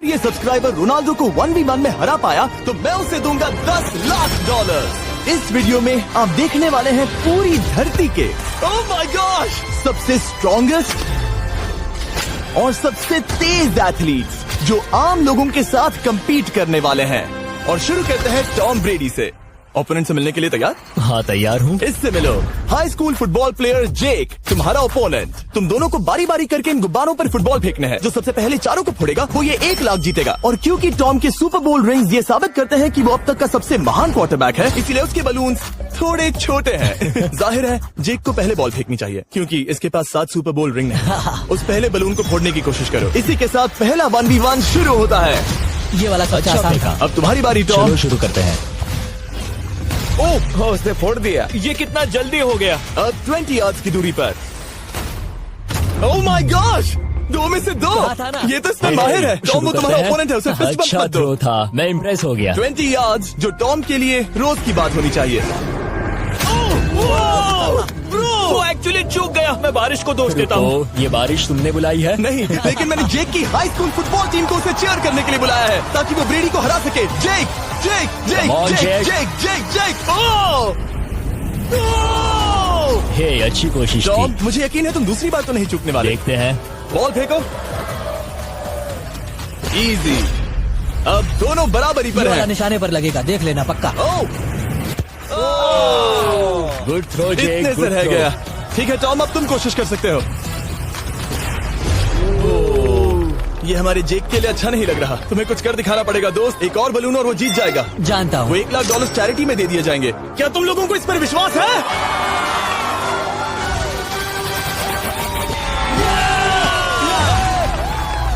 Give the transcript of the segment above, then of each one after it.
ये subscriber Ronaldo को 1v1 में हरा पाया तो मैं उसे दूंगा $10 लाख। इस वीडियो में आप देखने वाले हैं पूरी धरती के ओह माय गॉश सबसे स्ट्रॉन्गेस्ट और सबसे तेज एथलीट्स जो आम लोगों के साथ compete करने वाले हैं। और शुरू करते हैं टॉम ब्रेडी से। ओपोनेंट से मिलने के लिए तैयार? हाँ तैयार हूँ। इससे मिलो। हाई स्कूल फुटबॉल प्लेयर जेक तुम्हारा ओपोनेंट। तुम दोनों को बारी बारी करके इन गुब्बारों पर फुटबॉल फेंकने हैं। जो सबसे पहले चारों को फोड़ेगा वो ये 1 लाख जीतेगा। और क्योंकि टॉम के सुपर बोल रिंग्स ये साबित करते हैं कि वो अब तक का सबसे महान क्वार्टरबैक है, इसीलिए उसके बलून्स थोड़े छोटे हैं। जाहिर है जेक को पहले बॉल फेंकनी चाहिए क्योंकि इसके पास 7 सुपर बोल रिंग है। उस पहले बलून को फोड़ने की कोशिश करो। इसी के साथ पहला 1v1 शुरू होता है। ये वाला सबसे आसान था। अब तुम्हारी बारी टॉम। शुरू करते हैं। ओह उसने फोड़ दिया। ये कितना जल्दी हो गया। अब 20 यार्ड्स की दूरी पर। ओह माय गॉश 2 में से 2। ये तो इसमें माहिर है। टॉम वो तुम्हारा ओपोनेंट है, उसे फिस्ट बम्प अच्छा मत दो। थ्रो था, मैं इम्प्रेस हो गया। 20 यार्ड्स जो टॉम के लिए रोज की बात होनी चाहिए। वो एक्चुअली चूक गया। मैं बारिश को दोष देता हूँ। तो ये बारिश तुमने बुलाई है? नहीं, लेकिन मैंने जेक की हाई स्कूल फुटबॉल टीम को उसे चीयर करने के लिए बुलाया है ताकि वो ब्रेडी को हरा सके। जेक जेक जेक Come on, जेक Jake. जेक जेक जेक ओह हे अच्छी कोशिश टॉम थी। मुझे यकीन है तुम दूसरी बार तो नहीं चूकने वाले। देखते हैं। बॉल फेंको। इजी। अब दोनों बराबरी पर हैं। निशाने पर लगेगा, देख लेना पक्का। गुड थ्रो जेक, इतने से गुड रह थ्रो। गया। ठीक है टॉम अब तुम कोशिश कर सकते हो। ये हमारे जेक के लिए अच्छा नहीं लग रहा। तुम्हें कुछ कर दिखाना पड़ेगा दोस्त। एक और बलून और वो जीत जाएगा। जानता वो हूँ। $1 लाख चैरिटी में दे दिए जाएंगे। क्या तुम लोगों को इस पर विश्वास है?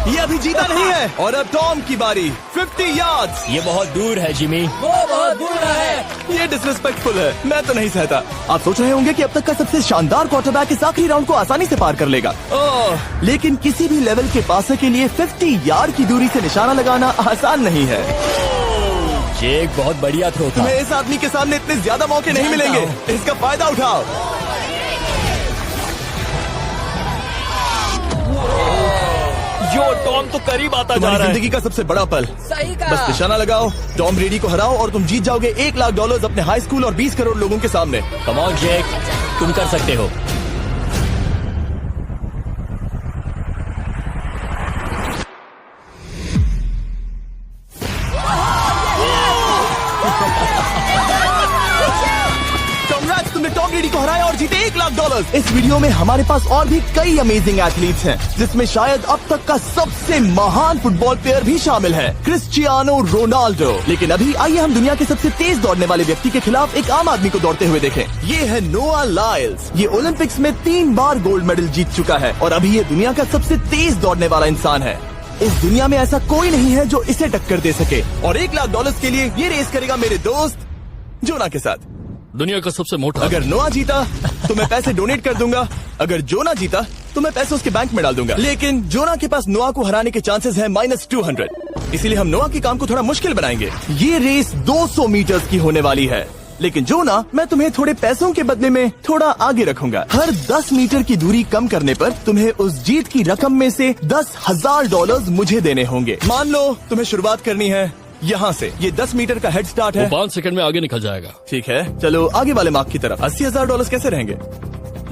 ये अभी जीता नहीं है। और अब टॉम की बारी। 50 यार्ड्स। ये बहुत दूर है जिमी। वो बहुत बुरा है। ये डिसरिस्पेक्टफुल है। मैं तो नहीं सहता। आप सोच रहे होंगे कि अब तक का सबसे शानदार क्वार्टरबैक इस आखिरी राउंड को आसानी से पार कर लेगा। लेकिन किसी भी लेवल के पासर के लिए 50 यार्ड की दूरी से निशाना लगाना आसान नहीं है। जेक बहुत बढ़िया थ्रो था। तुम्हें इस आदमी के सामने इतने ज्यादा मौके नहीं मिलेंगे। इसका फायदा उठाओ। यो टॉम तो करीब आता जा तुम्हारी रहा है। जिंदगी का सबसे बड़ा पल। सही बस निशाना लगाओ, टॉम ब्रेडी को हराओ और तुम जीत जाओगे $1 लाख अपने हाई स्कूल और 20 करोड़ लोगों के सामने। कम ऑन जेक, तुम कर सकते हो। Congrats, तुमने टॉम ब्रेडी को हराया और जीते $1 लाख। इस वीडियो में हमारे पास और भी कई अमेजिंग एथलीट्स हैं, जिसमें शायद अब तक का सबसे महान फुटबॉल प्लेयर भी शामिल है, क्रिस्टियानो रोनाल्डो। लेकिन अभी आइए हम दुनिया के सबसे तेज दौड़ने वाले व्यक्ति के खिलाफ एक आम आदमी को दौड़ते हुए देखें। ये है नोआ लाइल्स। ये ओलंपिक्स में 3 बार गोल्ड मेडल जीत चुका है और अभी ये दुनिया का सबसे तेज दौड़ने वाला इंसान है। इस दुनिया में ऐसा कोई नहीं है जो इसे टक्कर दे सके। और $1 लाख के लिए ये रेस करेगा मेरे दोस्त जोना के साथ। दुनिया का सबसे मोटा। अगर नोआ जीता तो मैं पैसे डोनेट कर दूंगा। अगर जोना जीता तो मैं पैसे उसके बैंक में डाल दूंगा। लेकिन जोना के पास नोआ को हराने के चांसेस हैं -200। इसीलिए हम नोआ के काम को थोड़ा मुश्किल बनाएंगे। ये रेस 200 मीटर्स की होने वाली है। लेकिन जोना, मैं तुम्हें थोड़े पैसों के बदले में थोड़ा आगे रखूंगा। हर 10 मीटर की दूरी कम करने पर तुम्हें उस जीत की रकम में से $10,000 मुझे देने होंगे। मान लो तुम्हें शुरुआत करनी है यहाँ से। ये 10 मीटर का हेड स्टार्ट है। वो 5 सेकंड में आगे निकल जाएगा। ठीक है, चलो आगे वाले मार्क की तरफ। $80,000 कैसे रहेंगे?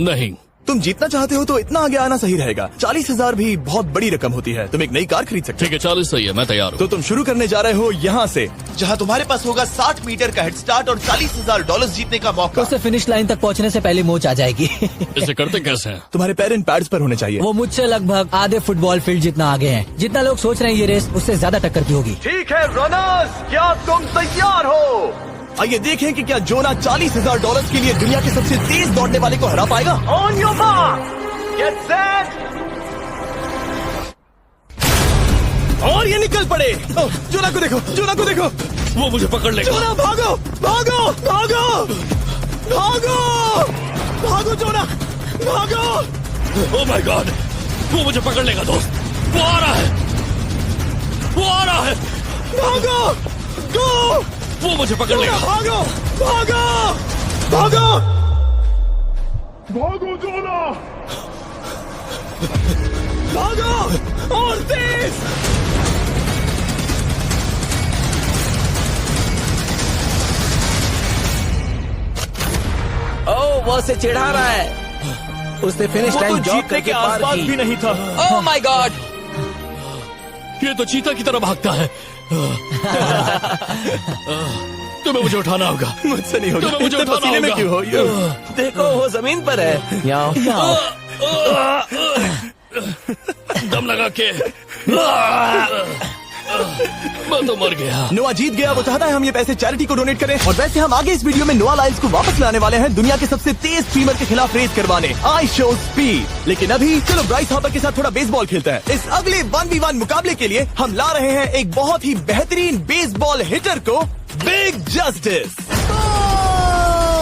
नहीं, तुम जीतना चाहते हो तो इतना आगे आना सही रहेगा। 40,000 भी बहुत बड़ी रकम होती है। तुम एक नई कार खरीद सकते हो। ठीक है 40 सही है, मैं तैयार तो हूँ। तुम शुरू करने जा रहे हो यहाँ से, जहाँ तुम्हारे पास होगा 60 मीटर का हेड स्टार्ट और $40,000 जीतने का मौका। उसे फिनिश लाइन तक पहुँचने से पहले मोच आ जाएगी। इसे करते कैसे हैं? तुम्हारे पैर इन पैड्स पर होने चाहिए। वो मुझसे लगभग आधे फुटबॉल फील्ड जितना आगे हैं। जितना लोग सोच रहे हैं ये रेस उससे ज्यादा टक्कर की होगी। ठीक है रनर्स, क्या तुम तैयार हो? आइए देखें कि क्या जोना $40,000 के लिए दुनिया के सबसे तेज दौड़ने वाले को हरा पाएगा। On your mark, get set, और ये निकल पड़े। जोना को देखो, जोना को देखो। वो मुझे पकड़ लेगा। जोना भागो, भागो, भागो, भागो, भागो जोना, भागो। ओह माय गॉड, वो मुझे पकड़ लेगा दोस्त। वो आ रहा है, वो आ रहा है। भागो, गो, वो मुझे पकड़ लेगा। भागो, भागो, भागो, भागो जोना, भागो और तेज। उसे चिढ़ा रहा है। उसने फिनिश वो तो लाइन जॉग जीतने करके के पार आसपास की। भी नहीं था। Oh my God! ये तो चीता की तरह भागता है। तुम्हें मुझे उठाना होगा। मुझसे नहीं होगा। तुम्हें मुझे इतने उठाना पसीने में होगा। क्यों हो? देखो वो जमीन पर है। याओ। दम लगा के मैं तो मर गया। नोआ जीत गया। वो चाहता है हम ये पैसे चैरिटी को डोनेट करें। और वैसे हम आगे इस वीडियो में नोआ लाइल्स को वापस लाने वाले हैं दुनिया के सबसे तेज स्ट्रीमर के खिलाफ रेस करवाने, आई शो स्पीड। लेकिन अभी चलो ब्राइस हार्पर के साथ थोड़ा बेसबॉल खेलते हैं। इस अगले 1v1 मुकाबले के लिए हम ला रहे हैं एक बहुत ही बेहतरीन बेसबॉल हिटर को, बिग जस्टिस।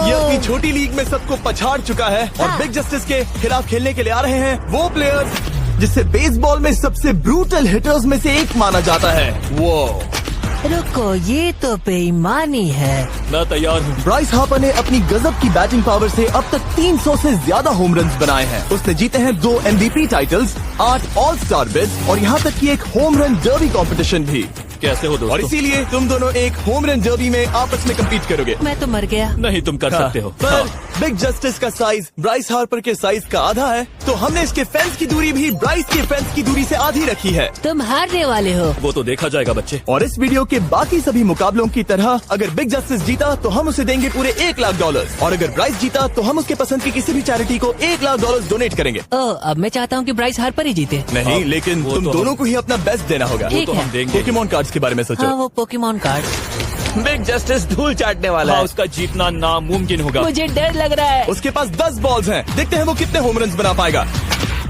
ये अपनी छोटी लीग में सबको पछाड़ चुका है और बिग जस्टिस के खिलाफ खेलने के लिए आ रहे हैं वो प्लेयर्स जिसे बेसबॉल में सबसे ब्रूटल हिटर्स में से एक माना जाता है। वो रुको, ये तो बेईमानी है। मैं तैयार हूँ। ब्राइस हार्पर ने अपनी गजब की बैटिंग पावर से अब तक 300 से ज्यादा होम रन्स बनाए हैं। उसने जीते हैं 2 MVP titles, 8 all star bids और यहाँ तक कि एक होम रन डर्बी कंपटीशन भी। कैसे हो और दोस्तों? इसीलिए तुम दोनों एक होम रन डर्बी में आपस में कम्पीट करोगे। मैं तो मर गया। नहीं, तुम कर सकते हो। पर बिग जस्टिस का साइज ब्राइस हार्पर के साइज का आधा है, तो हमने इसके फेंस की दूरी भी ब्राइस के फेंस की दूरी से आधी रखी है। तुम हारने वाले हो। वो तो देखा जाएगा बच्चे। और इस वीडियो के बाकी सभी मुकाबलों की तरह अगर बिग जस्टिस जीता तो हम उसे देंगे पूरे $1 लाख और अगर ब्राइस जीता तो हम उसके पसंद की किसी भी चैरिटी को $1 लाख डोनेट करेंगे। ओह, अब मैं चाहता हूँ कि ब्राइस हार्पर ही जीते। नहीं, लेकिन वो तुम तो दोनों को ही अपना बेस्ट देना होगा। ठीक तो है। हम देंगे। पोकेमॉन कार्ड्स के बारे में हाँ, सोचो। वो पोकेमॉन कार्ड। बिग जस्टिस धूल चाटने वाला हाँ, है। उसका जीतना नामुमकिन होगा। मुझे डर लग रहा है। उसके पास 10 बॉल्स हैं। देखते हैं वो कितने होम रन बना पाएगा।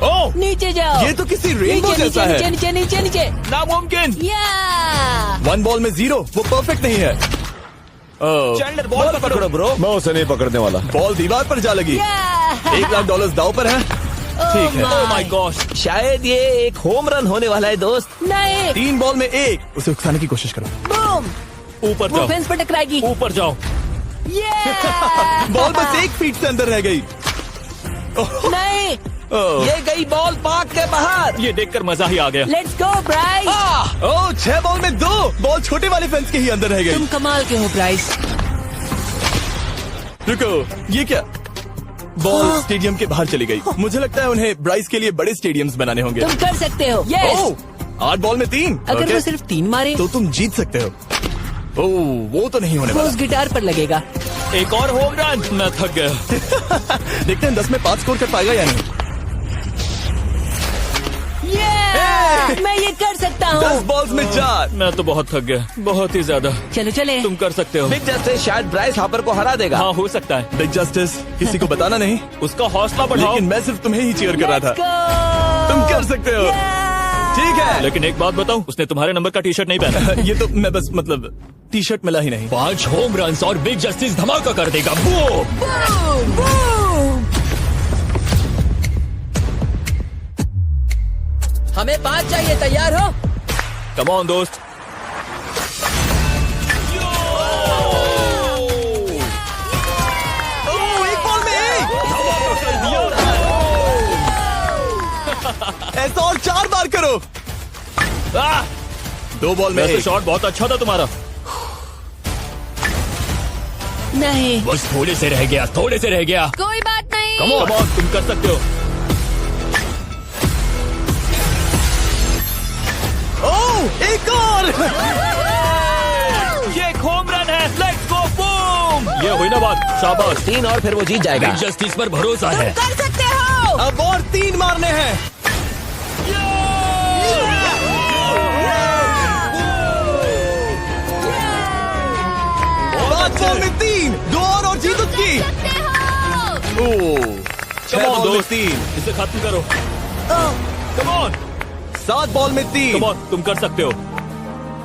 ओह, नीचे जाओ। ये तो किसी रेनबो नीचे जैसा नीचे है। नीचे नीचे नीचे। नामुमकिन। या 1 बॉल में 0, वो परफेक्ट नहीं है। चैंडलर बॉल पकड़ो ब्रो। मैं उसे नहीं पकड़ने वाला। बॉल दीवार पर जा लगी। $1 लाख दाव पर है। ठीक है। Oh my God. शायद ये एक होम रन होने वाला है दोस्त। नहीं। 3 बॉल में 1, उसे उकसाने की कोशिश करो। बूम। ऊपर वो जाओ, फेंस पर टकराएगी। ऊपर जाओ। बॉल बस 1 फीट से अंदर रह गई। नहीं। ये गई बॉल पार्क के बाहर। ये देखकर मजा ही आ गया। Let's go Bryce. Oh, 6 ball में 2, बॉल छोटे वाले फेंस के ही अंदर रह गई। तुम कमाल के हो ब्राइस। रुको, ये क्या? बॉल स्टेडियम के बाहर चली गई। मुझे लगता है उन्हें ब्राइस के लिए बड़े स्टेडियम्स बनाने होंगे। तुम कर सकते हो। यस। ओह, 8 बॉल में 3। अगर ओके, वो सिर्फ 3 मारे तो तुम जीत सकते हो। ओह, वो तो नहीं होने वो वाला। उस गिटार पर लगेगा। एक और होम रन। मैं थक गया। देखते हैं 10 में 5 स्कोर कर पाएगा या नहीं। मैं ये कर सकता 10 हूँ। बॉल्स में 4। मैं तो बहुत थक गया, बहुत ही ज्यादा। चलो चले। तुम कर सकते हो। बिग जस्टिस शायद ब्राइस हार्पर को हरा देगा। हाँ, हो सकता है। बिग जस्टिस किसी को बताना नहीं, उसका हौसला बढ़ाओ। लेकिन मैं सिर्फ तुम्हें ही चीयर कर रहा था। Let's go! तुम कर सकते हो। ठीक है। लेकिन एक बात बताऊं, उसने तुम्हारे नंबर का टी शर्ट नहीं पहना। ये तो मैं बस मतलब टी शर्ट मिला ही नहीं। 5 होम रन और बिग जस्टिस धमाका कर देगा। वो Boom! Boom! हमें 5 चाहिए। तैयार हो? कम ऑन दोस्त। ओह, 1 बॉल में 1। ऐसा और 4 बार करो। 2 बॉल में वैसे 1। शॉट बहुत अच्छा था तुम्हारा। नहीं। बस थोड़े से रह गया, थोड़े से रह गया। कोई बात नहीं। कम ऑन, तुम कर सकते हो। ओह, एक और। ये एक होम रन है। Let's go, boom. ये हुई ना बात। शाबाश। 3 और फिर वो जीत जाएगा। बिग जस्टिस पर भरोसा है। कर सकते हो। अब और 3 मारने हैं। 5 बॉल में 3, 2 और जीत उसकी। ओह, 6 कम ऑन बॉल में दोस्त, 3, इसे खत्म करो। कम ऑन, 7 बॉल में 3। कम ऑन, तुम कर सकते हो।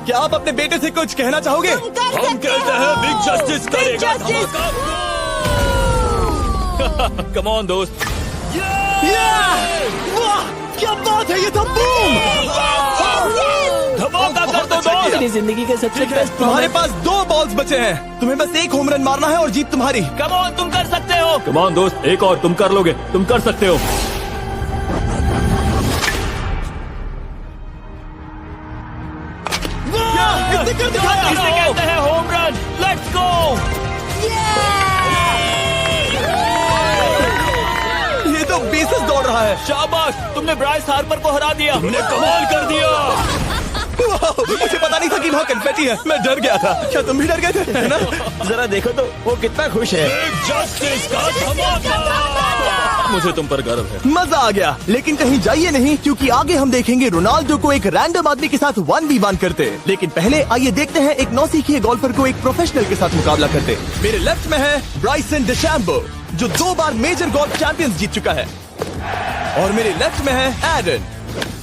क्या आप अपने बेटे से कुछ कहना चाहोगे? हम कहते हैं बिग जस्टिस करेगा Justice! धमाका। कम ऑन दोस्त। वाह, क्या बात है, ये तो बूम। धमाका कर दो दोस्त। मेरी जिंदगी का सबसे ठीक है, बेस्ट तुम्हारे पास 2 बॉल्स बचे हैं। तुम्हें बस 1 होम रन मारना है और जीत तुम्हारी। कम ऑन, तुम कर सकते हो। कम ऑन दोस्त, एक और, तुम कर लोगे, तुम कर सकते हो। इसे कर दिखाया। इसे कहते हैं होम रन। Let's go. शाबाश, तुमने ब्राइस हार्पर को हरा दिया। तुमने कमाल कर दिया। वाह, मुझे पता नहीं था कि वहाँ कन्फेटी है। मैं डर गया था। क्या तुम भी डर गए थे, है ना? जरा देखो तो वो कितना खुश है। जस्टिस का धमाका। मुझे तुम पर गर्व है। मजा आ गया। लेकिन कहीं जाइए नहीं, क्योंकि आगे हम देखेंगे रोनाल्डो को एक रैंडम आदमी के साथ 1v1 करते। लेकिन पहले आइए देखते हैं एक नौसिखिए गोल्फर को एक प्रोफेशनल के साथ मुकाबला करते। मेरे लेफ्ट में है ब्राइसन डेशैम्बो, जो 2 बार मेजर गोल्फ चैंपियंस जीत चुका है, और मेरे लेफ्ट में है एरन।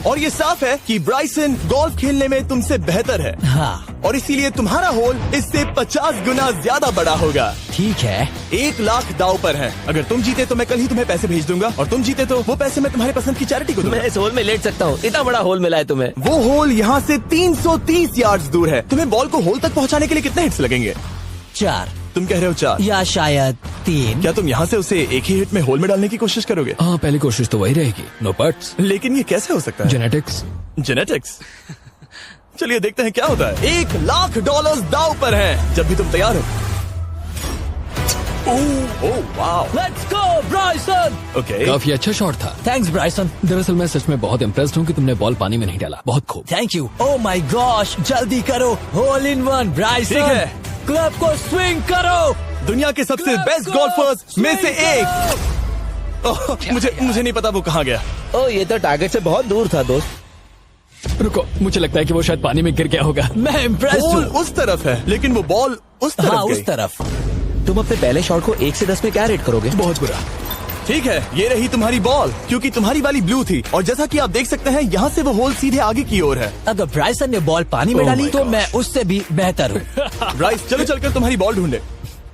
और ये साफ है कि ब्राइसन गोल्फ खेलने में तुमसे बेहतर है, हाँ और इसीलिए तुम्हारा होल इससे 50 गुना ज्यादा बड़ा होगा। ठीक है। 1 लाख दाव पर है। अगर तुम जीते तो मैं कल ही तुम्हें पैसे भेज दूंगा, और तुम जीते तो वो पैसे मैं तुम्हारे पसंद की चैरिटी को दूंगा। मैं इस होल में लेट सकता हूँ, इतना बड़ा होल मिला है तुम्हें। वो होल यहाँ से 330 यार्ड्स दूर है। तुम्हें बॉल को होल तक पहुँचाने के लिए कितने हिट्स लगेंगे? 4 तुम कह रहे हो 4, या शायद 3। क्या तुम यहाँ से उसे एक ही हिट में होल में डालने की कोशिश करोगे? हाँ, पहली कोशिश तो वही रहेगी। नो पट्स, लेकिन ये कैसे हो सकता है? जेनेटिक्स। जेनेटिक्स। चलिए देखते हैं क्या होता है। $1 लाख दाव पर है, जब भी तुम तैयार हो। Oh wow, let's go Bryson. Okay. काफी अच्छा शॉट था। Thanks Bryson. दरअसल मैं सच में बहुत इम्प्रेस्ड हूँ कि तुमने बॉल पानी में नहीं डाला। बहुत खूब। Thank you. Oh my gosh, जल्दी करो। होल इन 1 ब्राइसन। ठीक है। क्लब को स्विंग करो। दुनिया के सबसे बेस्ट गोल्फर्स में से एक। ओह, मुझे नहीं पता वो कहाँ गया। ओ, ये तो टारगेट से बहुत दूर था दोस्त। रुको, मुझे लगता है कि वो शायद पानी में गिर गया होगा। मैं इम्प्रेस्ड बॉल हूँ। उस तरफ है, लेकिन वो बॉल उस तरफ हाँ, गई। उस तरफ। तुम अपने पहले शॉट को 1 से 10 में क्या रेट करोगे? बहुत बुरा। ठीक है, ये रही तुम्हारी बॉल, क्योंकि तुम्हारी वाली ब्लू थी, और जैसा कि आप देख सकते हैं यहाँ से वो होल सीधे आगे की ओर है। अगर ब्राइसन ने बॉल पानी में Oh डाली my तो gosh. मैं उससे भी बेहतर हूँ। ब्राइस, चलो चलकर तुम्हारी बॉल ढूंढे।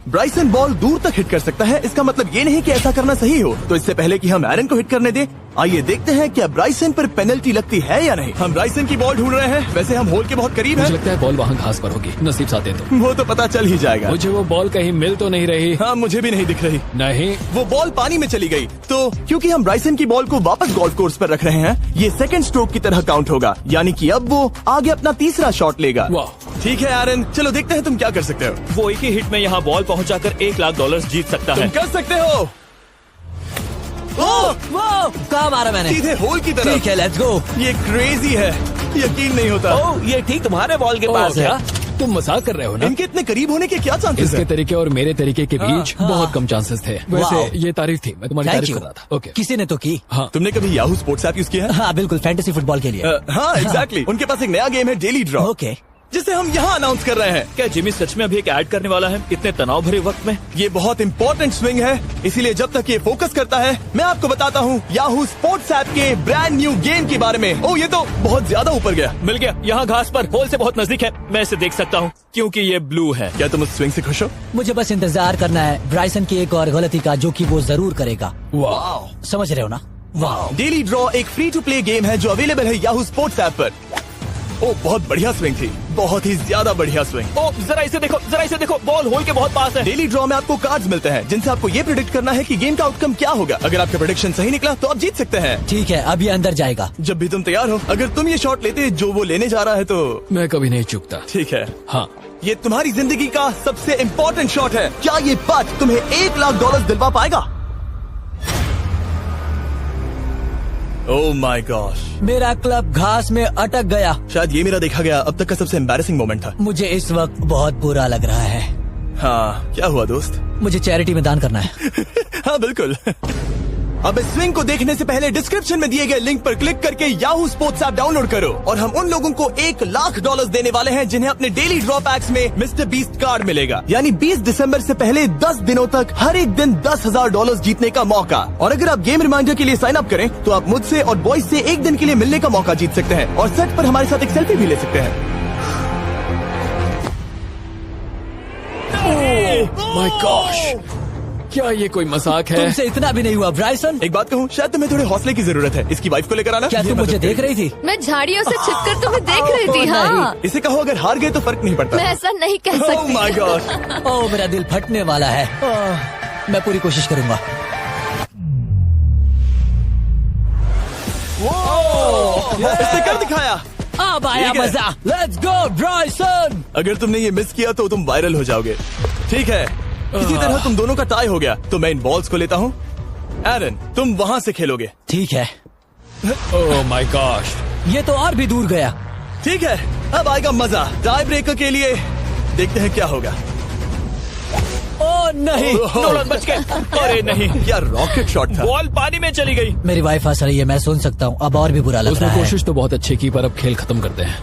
ब्राइसन बॉल दूर तक हिट कर सकता है, इसका मतलब ये नहीं कि ऐसा करना सही हो। तो इससे पहले कि हम एरन को हिट करने दें, आइए देखते हैं क्या ब्राइसन पर पेनल्टी लगती है या नहीं। हम ब्राइसन की बॉल ढूंढ रहे हैं। वैसे हम होल के बहुत करीब मुझे हैं। लगता है बॉल वहाँ घास पर होगी। नसीब साथ दे दो। वो तो पता चल ही जाएगा। मुझे वो बॉल कहीं मिल तो नहीं रही। हाँ, मुझे भी नहीं दिख रही। नहीं। वो बॉल पानी में चली गई। तो क्योंकि हम ब्राइसन की बॉल को वापस गोल्फ कोर्स पर रख रहे हैं, ये सेकंड स्ट्रोक की तरह काउंट होगा, यानी कि अब वो आगे अपना तीसरा शॉट लेगा। वाह। ठीक है एरन, चलो देखते हैं तुम क्या कर सकते हो। वो एक ही हिट में यहाँ बॉल पहुँचाकर $1 लाख जीत सकता तुम है। कर सकते हो। ओह, वो कहाँ मारा मैंने? सीधे होल की तरफ। ठीक है, लेट्स गो। ये क्रेजी है, यकीन नहीं होता। ओह, ये ठीक तुम्हारे बॉल के पास है। क्या तुम मजाक कर रहे हो ना? इनके इतने करीब होने के क्या चांसेस इसके हैं? तरीके और मेरे तरीके के बीच हाँ। बहुत कम चांसेस थे। वाह। वैसे ये तारीफ थी, मैं तुम्हारी थैंक तारीफ यू। कर रहा था। ओके। किसी ने तो की। हाँ। तुमने कभी याहू स्पोर्ट्स ऐप यूज किया है? हाँ बिल्कुल, फैंटेसी फुटबॉल के लिए। हाँ, एग्जैक्टली। उनके पास एक नया गेम है, डेली ड्रॉ, ओके। जिसे हम यहाँ अनाउंस कर रहे हैं। क्या जिमी सच में अभी एक ऐड करने वाला है इतने तनाव भरे वक्त में? ये बहुत इंपॉर्टेंट स्विंग है, इसीलिए जब तक ये फोकस करता है, मैं आपको बताता हूँ याहू स्पोर्ट्स ऐप के ब्रांड न्यू गेम के बारे में। ओह, ये तो बहुत ज्यादा ऊपर गया। मिल गया, यहाँ घास पर होल से बहुत नजदीक है। मैं इसे देख सकता हूँ क्योंकि ये ब्लू है। क्या तुम उस स्विंग से खुश हो? मुझे बस इंतजार करना है ब्राइसन की एक और गलती का, जो कि वो जरूर करेगा। वाह। समझ रहे हो ना? वाह। डेली ड्रॉ एक फ्री टू प्ले गेम है जो अवेलेबल है याहू स्पोर्ट्स ऐप पर। ओह, बहुत बढ़िया स्विंग थी, बहुत ही ज्यादा बढ़िया स्विंग। ओ, जरा इसे देखो, बॉल होल के बहुत पास है। डेली ड्रॉ में आपको कार्ड्स मिलते हैं, जिनसे आपको ये प्रेडिक्ट करना है कि गेम का आउटकम क्या होगा। अगर आपका प्रेडिक्शन सही निकला तो आप जीत सकते हैं। ठीक है, अब ये अंदर जाएगा। जब भी तुम तैयार हो, अगर तुम ये शॉट लेते जो वो लेने जा रहा है तो मैं कभी नहीं चूकता। ठीक है। हाँ। ये तुम्हारी जिंदगी का सबसे इम्पोर्टेंट शॉट है। क्या ये पट तुम्हें $1 लाख दिलवा पाएगा? ओह माय गॉश, मेरा क्लब घास में अटक गया। शायद ये मेरा देखा गया अब तक का सबसे एम्बैरेसिंग मोमेंट था। मुझे इस वक्त बहुत बुरा लग रहा है। हाँ, क्या हुआ दोस्त? मुझे चैरिटी में दान करना है। हाँ बिल्कुल। अब इस स्विंग को देखने से पहले डिस्क्रिप्शन में दिए गए लिंक पर क्लिक करके याहू स्पोर्ट्स ऐप डाउनलोड करो, और हम उन लोगों को $1 लाख देने वाले हैं जिन्हें अपने डेली ड्रॉ पैक्स में मिस्टर बीस्ट कार्ड मिलेगा। यानी 20 दिसंबर से पहले 10 दिनों तक हर एक दिन $10,000 जीतने का मौका। और अगर आप गेम रिमाइंडर के लिए साइन अप करें तो आप मुझसे और बॉयज से एक दिन के लिए मिलने का मौका जीत सकते हैं, और सेट पर हमारे साथ एक सेल्फी भी ले सकते हैं। माय गॉश, क्या ये कोई मजाक है? तुमसे इतना भी नहीं हुआ ब्राइसन। एक बात कहूँ, शायद तुम्हें थोड़े हौसले की जरूरत है। इसकी वाइफ को लेकर आना। क्या ये तुम मुझे मदद देख करेगी। रही थी? मैं झाड़ियों से छिपकर तुम्हें देख रही थी। हाँ, इसे कहो अगर हार गए तो फर्क नहीं पड़ता। मैं ऐसा नहीं कह ओह सकती। My God. ओह, मेरा दिल फटने वाला है। मैं पूरी कोशिश करूंगा। इसने कर दिखाया। अब आया ठीक है। मजा। Let's go Bryson. अगर तुमने ये मिस किया तो तुम वायरल हो जाओगे। ठीक है, इसी तरह तुम दोनों का टाई हो गया, तो मैं इन बॉल्स को लेता हूँ एरन, तुम वहाँ से खेलोगे। ठीक है, ओह माय गॉश, ये तो और भी दूर गया। ठीक है, अब आएगा मजा। टाई ब्रेकर के लिए देखते हैं क्या होगा। ओ नहीं, नोलन बच गए। अरे नहीं, क्या रॉकेट शॉट था। बॉल पानी में चली गई। मेरी वाइफ हंस रही है, मैं सुन सकता हूँ। अब और भी बुरा लग उसने रहा है। कोशिश तो बहुत अच्छी की, पर अब खेल खत्म करते हैं।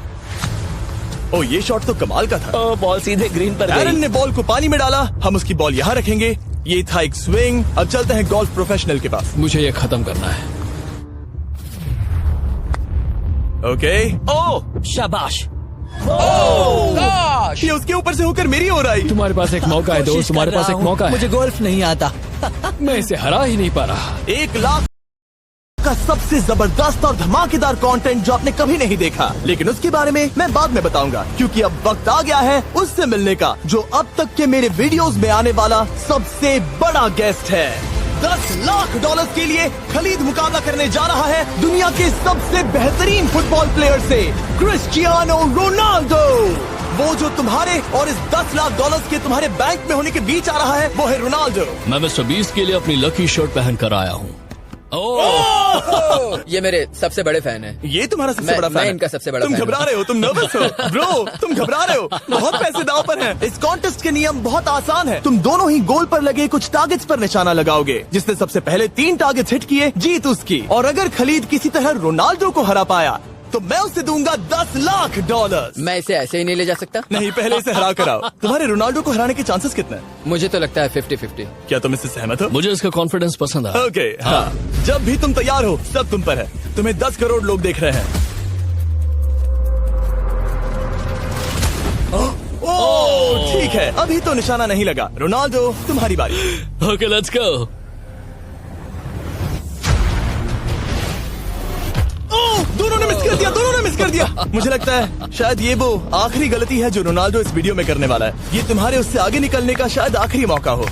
ओ, ये शॉट तो कमाल का था। बॉल सीधे ग्रीन पर एरन गई। ने बॉल को पानी में डाला, हम उसकी बॉल यहाँ रखेंगे। ये था एक स्विंग। अब चलते हैं गोल्फ प्रोफेशनल के पास। मुझे ये खत्म करना है। ओके। ओ शाबाश। ये उसके ऊपर से होकर मेरी ओर आई। तुम्हारे पास एक मौका है दोस्त, कोशिश तुम्हारे कर पास रहा एक हूँ। मौका है। मुझे गोल्फ नहीं आता। मैं इसे हरा ही नहीं पा रहा। 1 लाख का सबसे जबरदस्त और धमाकेदार कंटेंट जो आपने कभी नहीं देखा, लेकिन उसके बारे में मैं बाद में बताऊंगा, क्योंकि अब वक्त आ गया है उससे मिलने का जो अब तक के मेरे वीडियोस में आने वाला सबसे बड़ा गेस्ट है। $10 लाख के लिए खलीद मुकाबला करने जा रहा है दुनिया के सबसे बेहतरीन फुटबॉल प्लेयर से, क्रिस्टियानो रोनाल्डो। वो जो तुम्हारे और इस $10 लाख के तुम्हारे बैंक में होने के बीच आ रहा है, वो है रोनाल्डो। मैं मिस्टर बीस्ट के लिए अपनी लकी शर्ट पहन कर आया हूँ। ये मेरे सबसे बड़े फैन हैं। ये तुम्हारा सबसे मैं- बड़ा फैन मैं है। इनका सबसे बड़ा तुम फैन घबरा हूँ। रहे हो, तुम नर्वस हो ब्रो, तुम घबरा रहे हो। बहुत पैसे दांव पर हैं। इस कॉन्टेस्ट के नियम बहुत आसान है। तुम दोनों ही गोल पर लगे कुछ टारगेट्स पर निशाना लगाओगे। जिसने सबसे पहले 3 टारगेट्स हिट किए, जीत उसकी। और अगर खलीद किसी तरह रोनाल्डो को हरा पाया तो मैं उसे दूंगा $10 लाख। मैं इसे ऐसे ही नहीं ले जा सकता। नहीं, पहले इसे हरा कर आओ। तुम्हारे रोनाल्डो को हराने के चांसेस कितने हैं? मुझे तो लगता है 50-50। क्या तुम इससे सहमत हो? मुझे इसका कॉन्फिडेंस पसंद आया। ओके, हाँ। जब भी तुम तैयार हो, सब तुम पर है। तुम्हें 10 करोड़ लोग देख रहे हैं। ओह, ठीक है, अभी तो निशाना नहीं लगा। रोनाल्डो, तुम्हारी बारी। Okay, let's go. ओह, दोनों ने मिस कर दिया, दोनों ने मिस कर दिया। मुझे लगता है शायद ये वो आखिरी गलती है जो रोनाल्डो इस वीडियो में करने वाला है। ये तुम्हारे उससे आगे निकलने का शायद आखिरी मौका हो।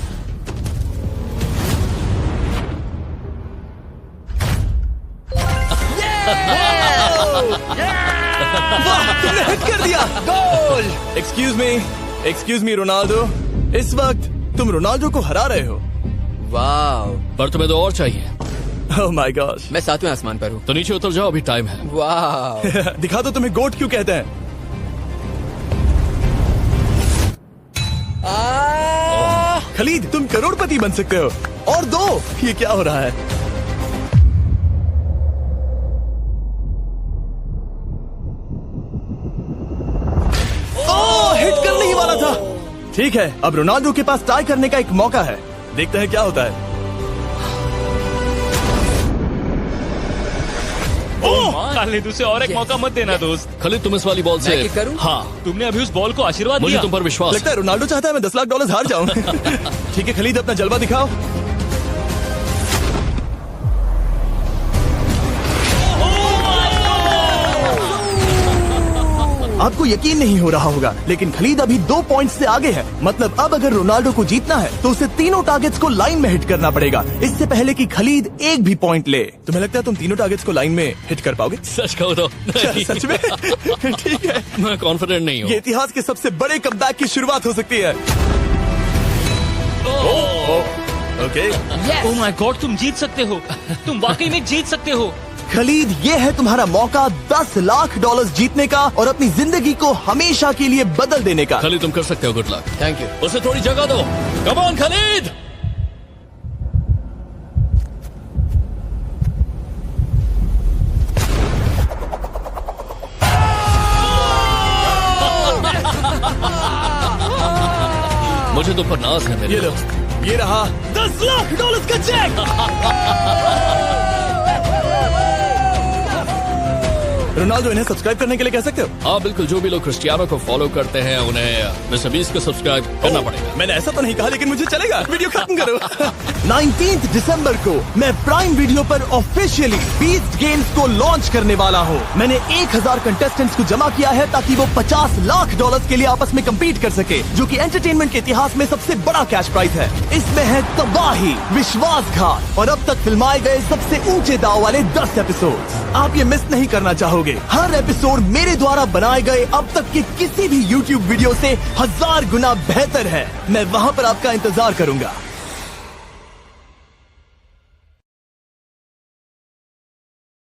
वाह, तुमने हिट कर दिया। गोल। एक्सक्यूज मी रोनाल्डो, इस वक्त तुम रोनाल्डो को हरा रहे हो। वाह, पर तुम्हें तो और चाहिए। Oh my God. मैं 7वें आसमान पर हूँ। तो नीचे उतर जाओ, अभी टाइम है। वाह, दिखा दो तुम्हें गोट क्यों कहते हैं। खलीद, तुम करोड़पति बन सकते हो। और 2, ये क्या हो रहा है? ओह, हिट करने ही वाला था। ठीक है, अब रोनाल्डो के पास टाई करने का एक मौका है। देखते हैं क्या होता है। खालिद, उसे और एक मौका मत देना दोस्त। खलीद, तुम इस वाली बॉल मैं से किक करूं? हाँ, तुमने अभी उस बॉल को आशीर्वाद मुझे दिया। तुम पर विश्वास लगता है रोनाल्डो चाहता है मैं $10 लाख हार जाऊं। ठीक है खलीद, अपना जलवा दिखाओ। आपको यकीन नहीं हो रहा होगा, लेकिन खलीद अभी 2 पॉइंट से आगे है। मतलब अब अगर रोनाल्डो को जीतना है तो उसे तीनों टारगेट्स को लाइन में हिट करना पड़ेगा, इससे पहले कि खलीद एक भी पॉइंट ले। तुम्हें लगता है तुम तीनों टारगेट्स को लाइन में हिट कर पाओगे? सच कहो तो नहीं। सच में? ठीक है, मैं कॉन्फिडेंट नहीं हूँ। ये इतिहास के सबसे बड़े कमबैक की शुरुआत हो सकती है। ओके, ओह माय गॉड, तुम जीत सकते हो। तुम वाकई में जीत सकते हो। खलीद, ये है तुम्हारा मौका $10 लाख जीतने का और अपनी जिंदगी को हमेशा के लिए बदल देने का। खलीद, तुम कर सकते हो। Good luck. Thank you. उसे थोड़ी जगह दो। Come on Khalid. मुझे तो पर नाज है मेरे ये लो, दोस्त। ये रहा $10 लाख का चेक। रोनाल्डो, इन्हें सब्सक्राइब करने के लिए कह सकते हो? हाँ बिल्कुल, जो भी लोग क्रिस्टियानो को फॉलो करते हैं उन्हें मिस्टर बीस्ट को सब्सक्राइब करना पड़ेगा। मैंने ऐसा तो नहीं कहा, लेकिन मुझे चलेगा। वीडियो खत्म करो। 19 दिसंबर को मैं प्राइम वीडियो पर ऑफिशियली बीस्ट गेम्स को लॉन्च करने वाला हूँ। मैंने 1000 कंटेस्टेंट्स को जमा किया है ताकि वो $50 लाख के लिए आपस में कम्पीट कर सके, जो कि एंटरटेनमेंट के इतिहास में सबसे बड़ा कैश प्राइज है। इसमें है तबाही, विश्वासघात और अब तक फिल्माए गए सबसे ऊंचे दाव वाले 10 एपिसोड। आप ये मिस नहीं करना चाहोगे। हर एपिसोड मेरे द्वारा बनाए गए अब तक के किसी भी YouTube वीडियो से 1000 गुना बेहतर है। मैं वहाँ पर आपका इंतजार करूंगा।